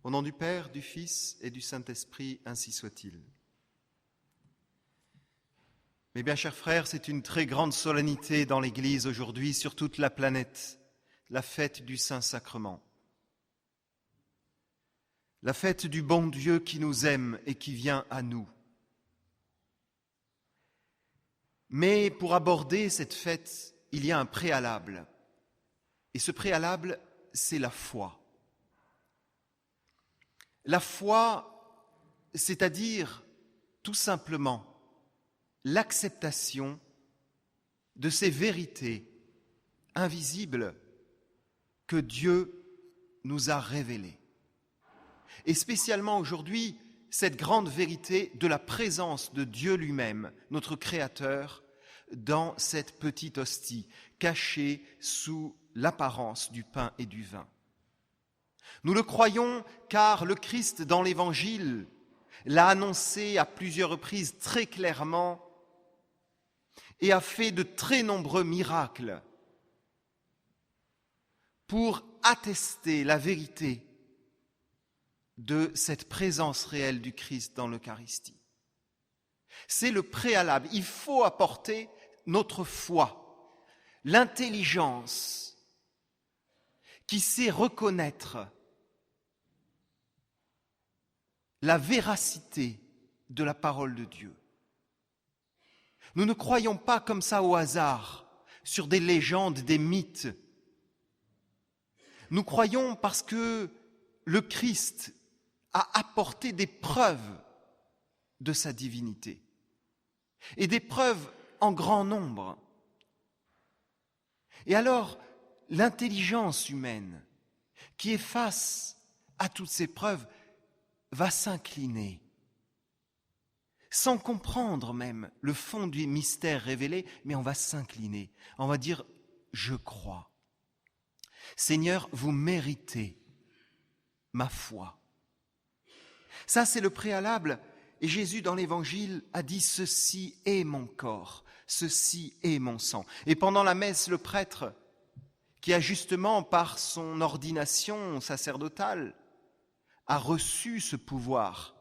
Au nom du Père, du Fils et du Saint-Esprit, ainsi soit-il. Mes bien chers frères, c'est une très grande solennité dans l'Église aujourd'hui, sur toute la planète, la fête du Saint-Sacrement. La fête du bon Dieu qui nous aime et qui vient à nous. Mais pour aborder cette fête, il y a un préalable. Et ce préalable, c'est la foi. La foi, c'est-à-dire tout simplement l'acceptation de ces vérités invisibles que Dieu nous a révélées. Et spécialement aujourd'hui, cette grande vérité de la présence de Dieu lui-même, notre Créateur, dans cette petite hostie, cachée sous l'apparence du pain et du vin. Nous le croyons car le Christ, dans l'Évangile, l'a annoncé à plusieurs reprises très clairement et a fait de très nombreux miracles pour attester la vérité de cette présence réelle du Christ dans l'Eucharistie. C'est le préalable. Il faut apporter notre foi, l'intelligence qui sait reconnaître la véracité de la parole de Dieu. Nous ne croyons pas comme ça au hasard, sur des légendes, des mythes. Nous croyons parce que le Christ a apporté des preuves de sa divinité, et des preuves en grand nombre. Et alors, l'intelligence humaine, qui est face à toutes ces preuves, va s'incliner, sans comprendre même le fond du mystère révélé, mais on va s'incliner, on va dire « je crois ». Seigneur, vous méritez ma foi. Ça, c'est le préalable. Et Jésus, dans l'Évangile, a dit « ceci est mon corps, ceci est mon sang ». Et pendant la messe, le prêtre, qui a justement, par son ordination sacerdotale, a reçu ce pouvoir,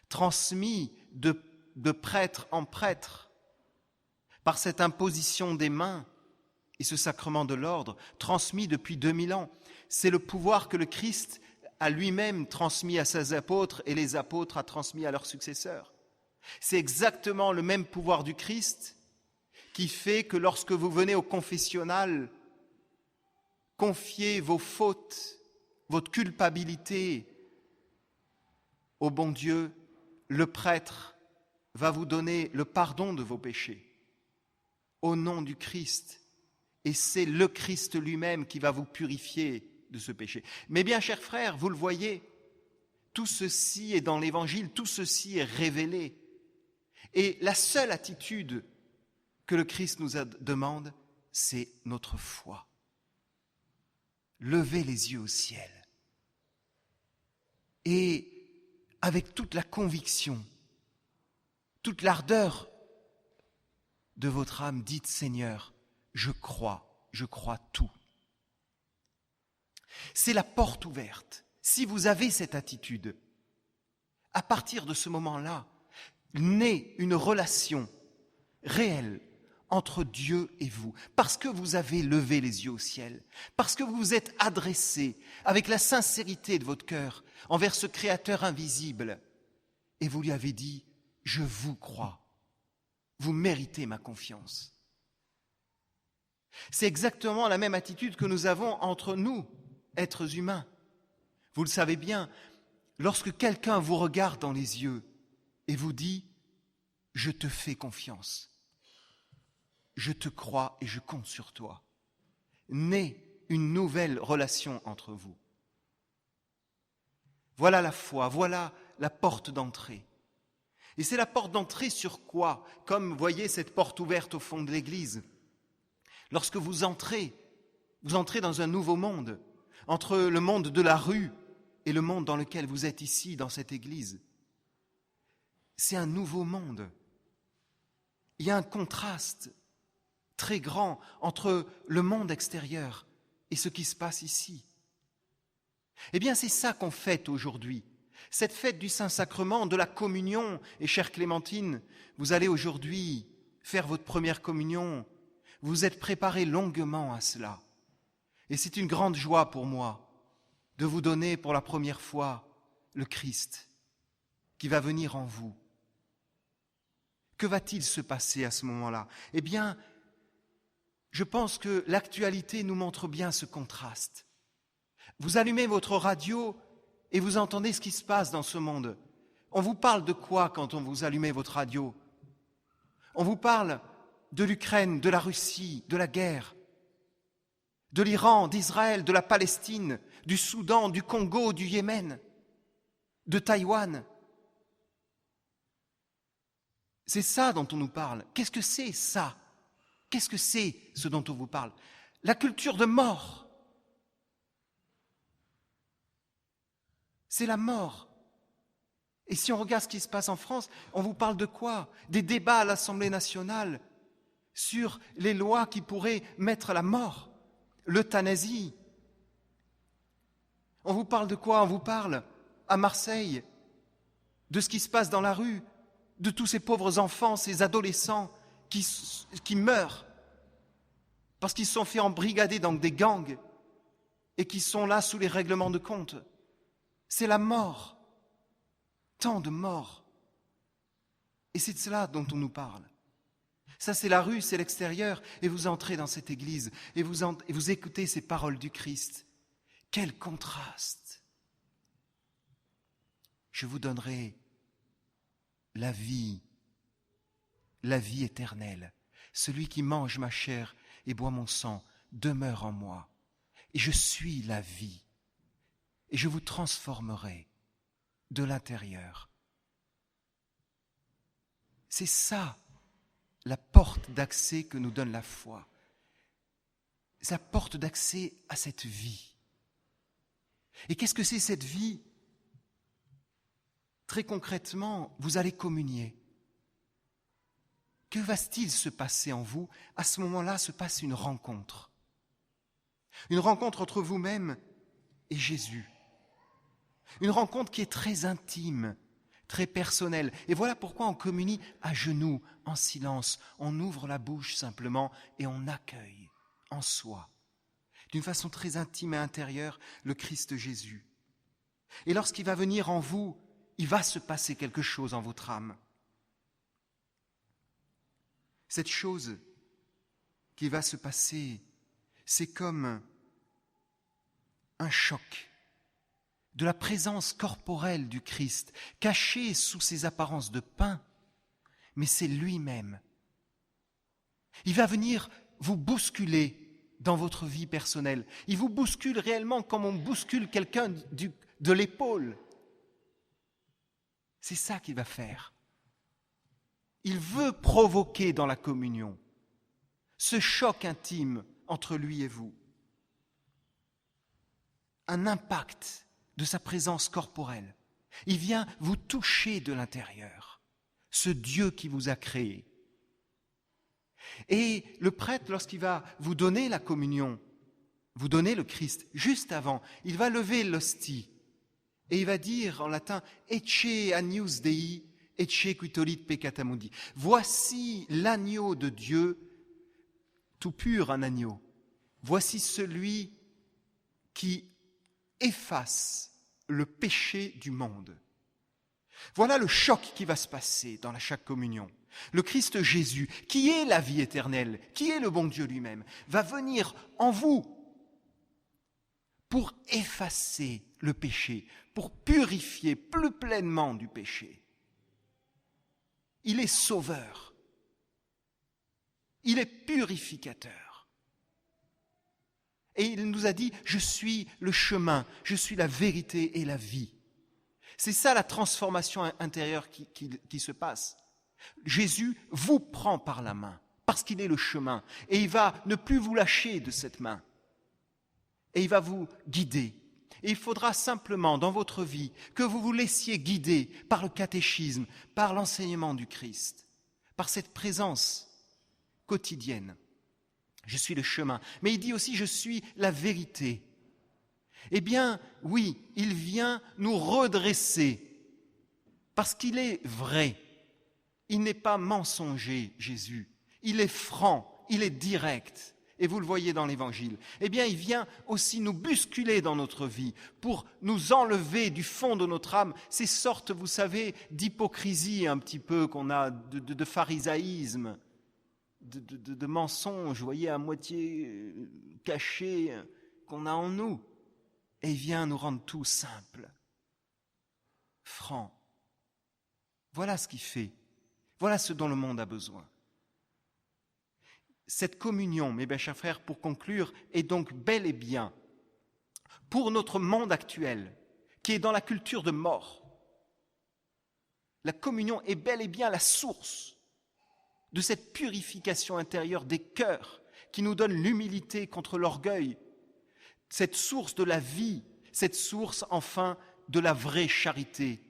transmis de prêtre en prêtre, par cette imposition des mains et ce sacrement de l'ordre, transmis depuis 2000 ans. C'est le pouvoir que le Christ a lui-même transmis à ses apôtres et les apôtres a transmis à leurs successeurs. C'est exactement le même pouvoir du Christ qui fait que lorsque vous venez au confessionnal, confiez vos fautes, votre culpabilité au bon Dieu, le prêtre va vous donner le pardon de vos péchés au nom du Christ. Et c'est le Christ lui-même qui va vous purifier de ce péché. Mais bien, chers frères, vous le voyez, tout ceci est dans l'Évangile, tout ceci est révélé. Et la seule attitude que le Christ nous demande, c'est notre foi. Levez les yeux au ciel. Et avec toute la conviction, toute l'ardeur de votre âme, dites « Seigneur, je crois tout ». C'est la porte ouverte. Si vous avez cette attitude, à partir de ce moment-là, naît une relation réelle entre Dieu et vous, parce que vous avez levé les yeux au ciel, parce que vous vous êtes adressé avec la sincérité de votre cœur envers ce Créateur invisible, et vous lui avez dit « Je vous crois, vous méritez ma confiance ». C'est exactement la même attitude que nous avons entre nous, êtres humains. Vous le savez bien, lorsque quelqu'un vous regarde dans les yeux et vous dit « Je te fais confiance, je te crois et je compte sur toi », naît une nouvelle relation entre vous. Voilà la foi, voilà la porte d'entrée. Et c'est la porte d'entrée sur quoi? Comme, voyez, cette porte ouverte au fond de l'église. Lorsque vous entrez dans un nouveau monde, entre le monde de la rue et le monde dans lequel vous êtes ici, dans cette église. C'est un nouveau monde. Il y a un contraste très grand entre le monde extérieur et ce qui se passe ici. Eh bien, c'est ça qu'on fête aujourd'hui. Cette fête du Saint-Sacrement, de la communion. Et chère Clémentine, vous allez aujourd'hui faire votre première communion. Vous êtes préparé longuement à cela. Et c'est une grande joie pour moi de vous donner pour la première fois le Christ qui va venir en vous. Que va-t-il se passer à ce moment-là ? Eh bien, je pense que l'actualité nous montre bien ce contraste. Vous allumez votre radio et vous entendez ce qui se passe dans ce monde. On vous parle de quoi quand on vous allumez votre radio ? On vous parle de l'Ukraine, de la Russie, de la guerre, de l'Iran, d'Israël, de la Palestine, du Soudan, du Congo, du Yémen, de Taïwan. C'est ça dont on nous parle. Qu'est-ce que c'est ça ? Qu'est-ce que c'est ce dont on vous parle ? La culture de mort. C'est la mort. Et si on regarde ce qui se passe en France, on vous parle de quoi ? Des débats à l'Assemblée nationale sur les lois qui pourraient mettre à la mort, l'euthanasie. On vous parle de quoi ? On vous parle à Marseille de ce qui se passe dans la rue, de tous ces pauvres enfants, ces adolescents qui meurent parce qu'ils se sont fait embrigader dans des gangs et qui sont là sous les règlements de compte. C'est la mort. Tant de morts. Et c'est de cela dont on nous parle. Ça, c'est la rue, c'est l'extérieur. Et vous entrez dans cette église et vous écoutez ces paroles du Christ. Quel contraste! Je vous donnerai la vie éternelle. Celui qui mange ma chair et boit mon sang demeure en moi. Et je suis la vie. Et je vous transformerai de l'intérieur. C'est ça, la porte d'accès que nous donne la foi. C'est la porte d'accès à cette vie. Et qu'est-ce que c'est cette vie ? Très concrètement, vous allez communier. Que va-t-il se passer en vous ? À ce moment-là se passe une rencontre. Une rencontre entre vous-même et Jésus. Une rencontre qui est très intime, très personnelle. Et voilà pourquoi on communie à genoux, en silence. On ouvre la bouche simplement et on accueille en soi, d'une façon très intime et intérieure, le Christ Jésus. Et lorsqu'il va venir en vous, il va se passer quelque chose en votre âme. Cette chose qui va se passer, c'est comme un choc de la présence corporelle du Christ, cachée sous ses apparences de pain, mais c'est lui-même. Il va venir vous bousculer dans votre vie personnelle. Il vous bouscule réellement comme on bouscule quelqu'un de l'épaule. C'est ça qu'il va faire. Il veut provoquer dans la communion ce choc intime entre lui et vous. Un impact de sa présence corporelle. Il vient vous toucher de l'intérieur, ce Dieu qui vous a créé. Et le prêtre, lorsqu'il va vous donner la communion, vous donner le Christ, juste avant, il va lever l'hostie et il va dire en latin « Ecce agnus Dei, ecce qui tollit peccata mundi ». Voici l'agneau de Dieu, tout pur un agneau. Voici celui qui efface le péché du monde. Voilà le choc qui va se passer dans chaque communion. Le Christ Jésus, qui est la vie éternelle, qui est le bon Dieu lui-même, va venir en vous pour effacer le péché, pour purifier plus pleinement du péché. Il est sauveur. Il est purificateur. Et il nous a dit, je suis le chemin, je suis la vérité et la vie. C'est ça la transformation intérieure qui se passe. Jésus vous prend par la main, parce qu'il est le chemin, et il va ne plus vous lâcher de cette main. Et il va vous guider. Et il faudra simplement, dans votre vie, que vous vous laissiez guider par le catéchisme, par l'enseignement du Christ, par cette présence quotidienne. Je suis le chemin. Mais il dit aussi, je suis la vérité. Eh bien, oui, il vient nous redresser, parce qu'il est vrai. Il n'est pas mensonger, Jésus. Il est franc, il est direct. Et vous le voyez dans l'Évangile. Eh bien, il vient aussi nous bousculer dans notre vie pour nous enlever du fond de notre âme ces sortes, vous savez, d'hypocrisie un petit peu qu'on a, de pharisaïsme, de mensonges, vous voyez, à moitié cachés qu'on a en nous. Et il vient nous rendre tout simple, franc. Voilà ce qu'il fait. Voilà ce dont le monde a besoin. Cette communion, mes bien chers frères, pour conclure, est donc bel et bien, pour notre monde actuel, qui est dans la culture de mort, la communion est bel et bien la source de cette purification intérieure des cœurs qui nous donne l'humilité contre l'orgueil, cette source de la vie, cette source enfin de la vraie charité,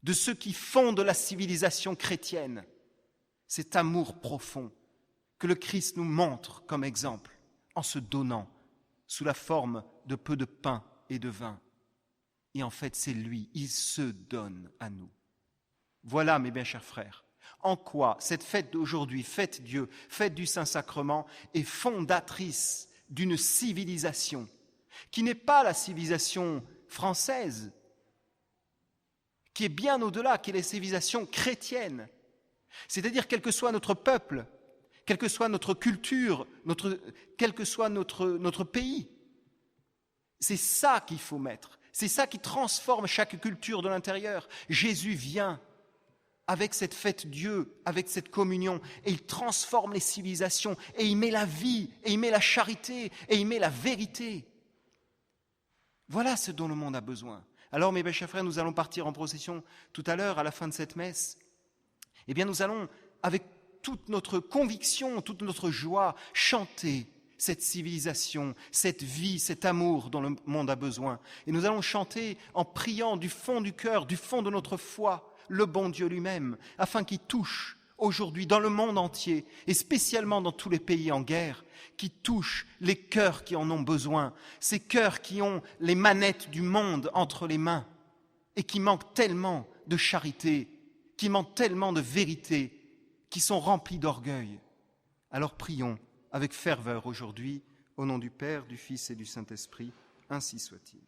de ceux qui fondent la civilisation chrétienne, cet amour profond que le Christ nous montre comme exemple en se donnant sous la forme de peu de pain et de vin. Et en fait, c'est lui, il se donne à nous. Voilà, mes bien chers frères, en quoi cette fête d'aujourd'hui, fête Dieu, fête du Saint-Sacrement, est fondatrice d'une civilisation qui n'est pas la civilisation française, qui est bien au-delà, qui est la civilisation chrétienne. C'est-à-dire, quel que soit notre peuple, quelle que soit notre culture, quel que soit notre pays, c'est ça qu'il faut mettre. C'est ça qui transforme chaque culture de l'intérieur. Jésus vient avec cette fête Dieu, avec cette communion, et il transforme les civilisations, et il met la vie, et il met la charité, et il met la vérité. Voilà ce dont le monde a besoin. Alors, mes chers frères, nous allons partir en procession tout à l'heure, à la fin de cette messe. Eh bien, nous allons, avec toute notre conviction, toute notre joie, chanter cette civilisation, cette vie, cet amour dont le monde a besoin. Et nous allons chanter en priant du fond du cœur, du fond de notre foi, le bon Dieu lui-même, afin qu'il touche aujourd'hui dans le monde entier, et spécialement dans tous les pays en guerre, qui touche les cœurs qui en ont besoin, ces cœurs qui ont les manettes du monde entre les mains, et qui manquent tellement de charité, qui manquent tellement de vérité, qui sont remplis d'orgueil. Alors prions avec ferveur aujourd'hui, au nom du Père, du Fils et du Saint-Esprit, ainsi soit-il.